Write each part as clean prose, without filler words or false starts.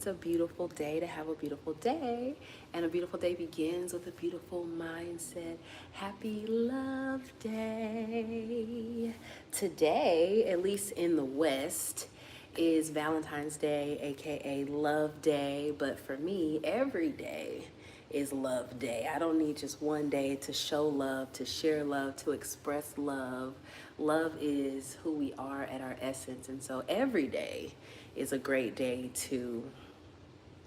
It's a beautiful day to have a beautiful day, and a beautiful day begins with a beautiful mindset. Happy Love Day. Today, at least in the West, is Valentine's Day, aka Love Day, but for me, every day is Love Day. I don't need just one day to show love, to share love, to express love. Love is who we are at our essence, and so every day is a great day to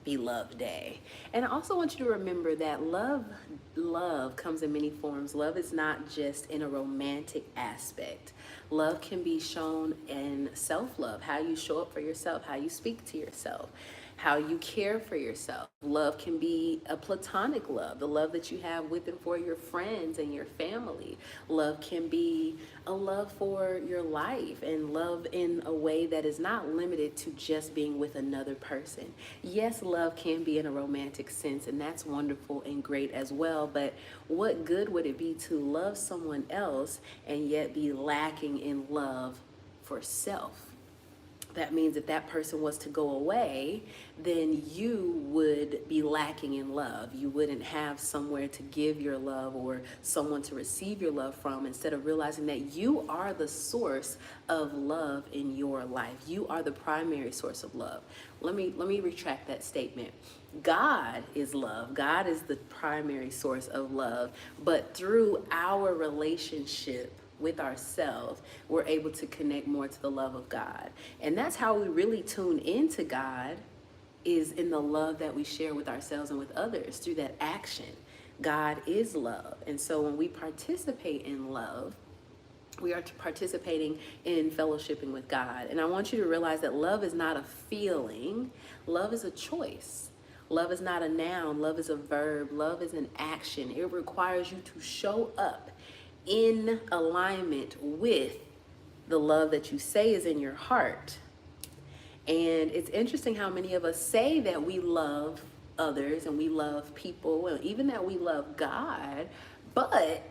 be Love Day. And I also want you to remember that love comes in many forms. Love is not just in a romantic aspect. Love can be shown in self-love, how you show up for yourself, how you speak to yourself, how you care for yourself. Love can be a platonic love, the love that you have with and for your friends and your family. Love can be a love for your life, and love in a way that is not limited to just being with another person. Yes, love can be in a romantic sense, and that's wonderful and great as well, but what good would it be to love someone else and yet be lacking in love for self? That means if that person was to go away, then you would be lacking in love. You wouldn't have somewhere to give your love or someone to receive your love from, instead of realizing that you are the source of love in your life. You are the primary source of love. Let me retract that statement. God is love. God is the primary source of love, but through our relationship with ourselves, we're able to connect more to the love of God. And that's how we really tune into God, is in the love that we share with ourselves and with others through that action. God is love. And so when we participate in love, we are participating in fellowshipping with God. And I want you to realize that love is not a feeling, love is a choice. Love is not a noun, love is a verb, love is an action. It requires you to show up in alignment with the love that you say is in your heart. And it's interesting how many of us say that we love others and we love people and even that we love God, but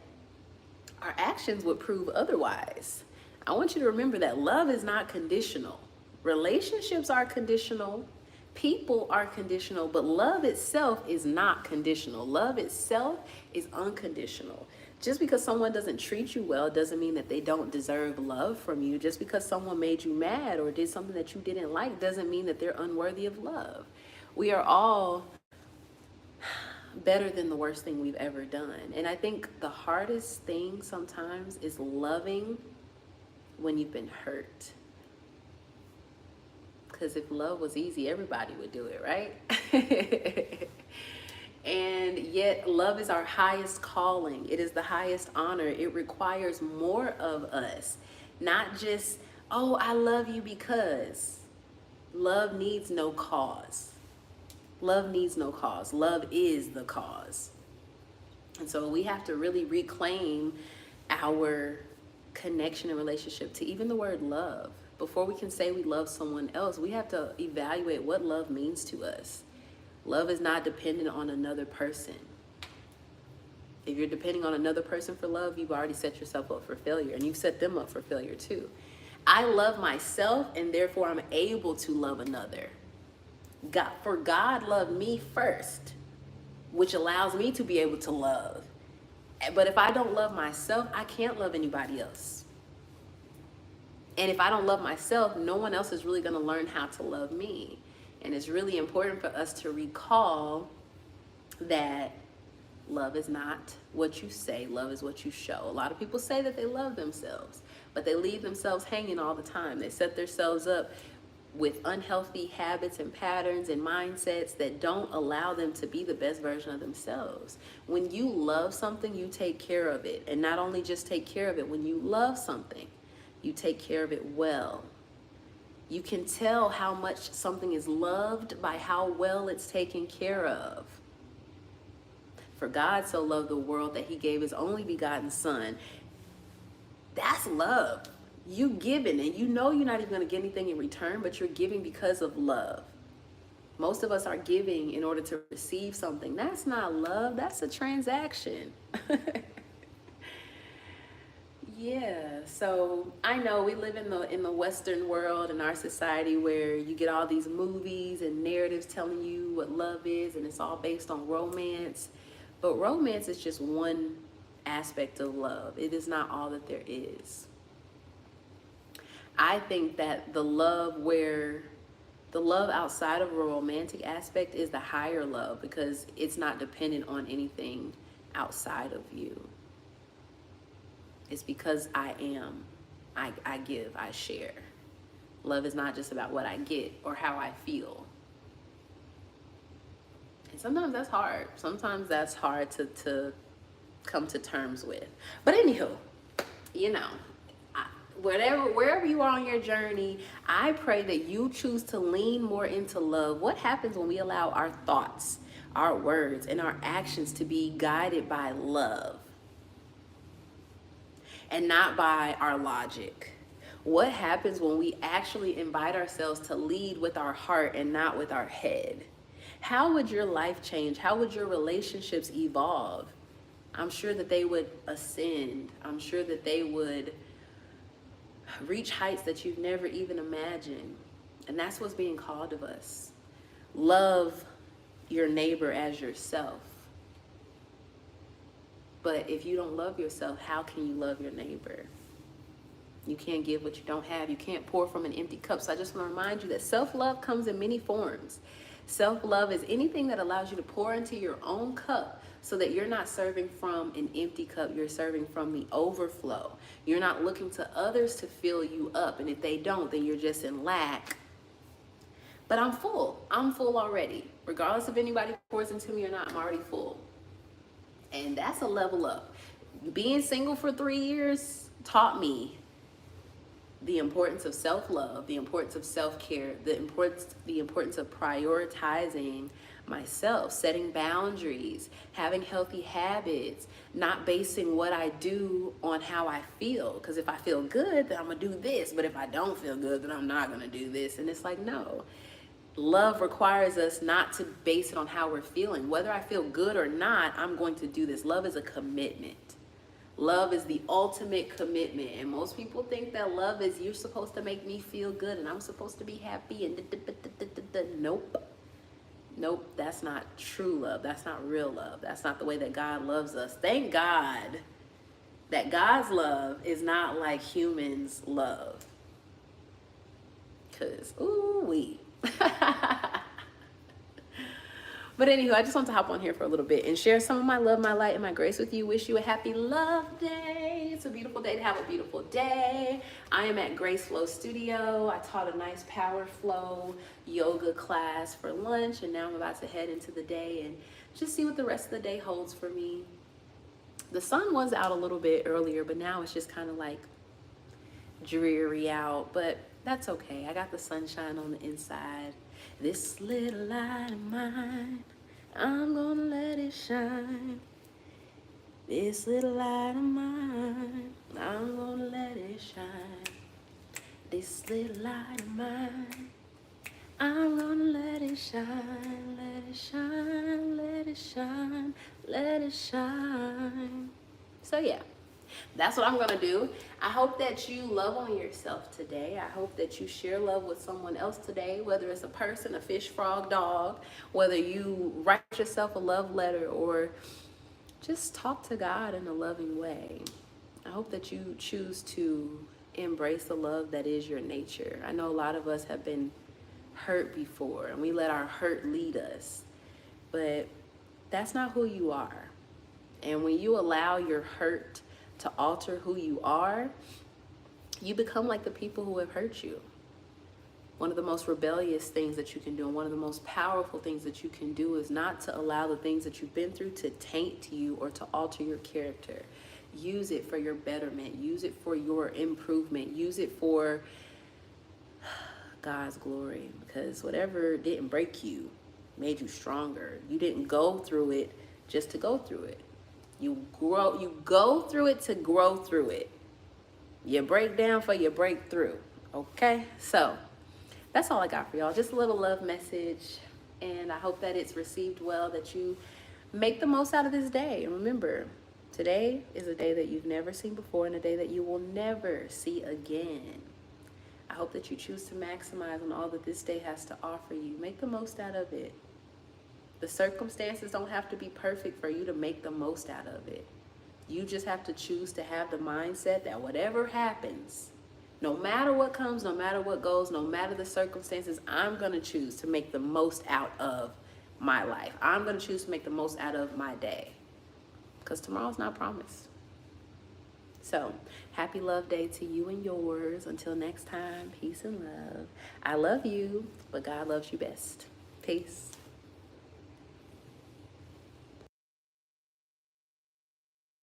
our actions would prove otherwise. I want you to remember that love is not conditional. Relationships are conditional. People are conditional, but love itself is not conditional. Love itself is unconditional. Just because someone doesn't treat you well doesn't mean that they don't deserve love from you. Just because someone made you mad or did something that you didn't like doesn't mean that they're unworthy of love. We are all better than the worst thing we've ever done. And I think the hardest thing sometimes is loving when you've been hurt. Because if love was easy, everybody would do it, right? And yet, love is our highest calling. It is the highest honor. It requires more of us. Not just, oh, I love you because. Love needs no cause. Love needs no cause. Love is the cause. And so we have to really reclaim our connection and relationship to even the word love. Before we can say we love someone else, we have to evaluate what love means to us. Love is not dependent on another person. If you're depending on another person for love, you've already set yourself up for failure, and you've set them up for failure too. I love myself, and therefore I'm able to love another. God loved me first, which allows me to be able to love. But if I don't love myself, I can't love anybody else. And if I don't love myself, no one else is really going to learn how to love me. And it's really important for us to recall that love is not what you say, love is what you show. A lot of people say that they love themselves, but they leave themselves hanging all the time. They set themselves up with unhealthy habits and patterns and mindsets that don't allow them to be the best version of themselves. When you love something, you take care of it. And not only just take care of it, when you love something, you take care of it well. You can tell how much something is loved by how well it's taken care of. For God so loved the world that he gave his only begotten son. That's love. You giving, and you know you're not even going to get anything in return, but you're giving because of love. Most of us are giving in order to receive something. That's not love, that's a transaction. Yeah, so I know we live in the Western world in our society where you get all these movies and narratives telling you what love is, and it's all based on romance. But romance is just one aspect of love. It is not all that there is. I think that the love outside of a romantic aspect is the higher love because it's not dependent on anything outside of you. It's because I am. I give, I share. Love is not just about what I get or how I feel. And sometimes that's hard. Sometimes that's hard to come to terms with. But anywho, you know, wherever you are on your journey, I pray that you choose to lean more into love. What happens when we allow our thoughts, our words, and our actions to be guided by love and not by our logic? What happens when we actually invite ourselves to lead with our heart and not with our head? How would your life change? How would your relationships evolve? I'm sure that they would ascend. I'm sure that they would reach heights that you've never even imagined. And that's what's being called of us. Love your neighbor as yourself. But if you don't love yourself, how can you love your neighbor? You can't give what you don't have. You can't pour from an empty cup. So I just want to remind you that self-love comes in many forms. Self-love is anything that allows you to pour into your own cup so that you're not serving from an empty cup. You're serving from the overflow. You're not looking to others to fill you up. And if they don't, then you're just in lack. But I'm full. I'm full already. Regardless if anybody pours into me or not, I'm already full. And that's a level up. Being single for 3 years taught me the importance of self-love, the importance of self-care, the importance of prioritizing myself, setting boundaries, having healthy habits, not basing what I do on how I feel. Because if I feel good, then I'm gonna do this. But if I don't feel good, then I'm not gonna do this. And it's like, no. Love requires us not to base it on how we're feeling. Whether I feel good or not, I'm going to do this. Love is a commitment. Love is the ultimate commitment. And most people think that love is you're supposed to make me feel good and I'm supposed to be happy and nope. Nope, that's not true love. That's not real love. That's not the way that God loves us. Thank God that God's love is not like humans' love. Because, ooh-wee. But anywho, I just want to hop on here for a little bit and share some of my love, my light, and my grace with you. Wish you a happy love day. It's a beautiful day to have a beautiful day. I am at Graceful Studio. I taught a nice power flow yoga class for lunch, and now I'm about to head into the day and just see what the rest of the day holds for me. The sun was out a little bit earlier, but now it's just kind of like dreary out, but that's okay. I got the sunshine on the inside. This little light of mine, I'm gonna let it shine. This little light of mine, I'm gonna let it shine. This little light of mine, I'm gonna let it shine, let it shine, let it shine, let it shine. So yeah. That's what I'm going to do. I hope that you love on yourself today. I hope that you share love with someone else today, whether it's a person, a fish, frog, dog, whether you write yourself a love letter or just talk to God in a loving way. I hope that you choose to embrace the love that is your nature. I know a lot of us have been hurt before and we let our hurt lead us, but that's not who you are. And when you allow your hurt to alter who you are, you become like the people who have hurt you. One of the most rebellious things that you can do and one of the most powerful things that you can do is not to allow the things that you've been through to taint you or to alter your character. Use it for your betterment. Use it for your improvement. Use it for God's glory, because whatever didn't break you made you stronger. You didn't go through it just to go through it. You go through it to grow through it. You break down for your breakthrough. Okay? So that's all I got for y'all. Just a little love message. And I hope that it's received well, that you make the most out of this day. And remember, Today is a day that you've never seen before and a day that you will never see again. I hope that you choose to maximize on all that this day has to offer you. Make the most out of it. The circumstances don't have to be perfect for you to make the most out of it. You just have to choose to have the mindset that whatever happens, no matter what comes, no matter what goes, no matter the circumstances, I'm going to choose to make the most out of my life. I'm going to choose to make the most out of my day. Because tomorrow's not promised. So, happy love day to you and yours. Until next time, peace and love. I love you, but God loves you best. Peace.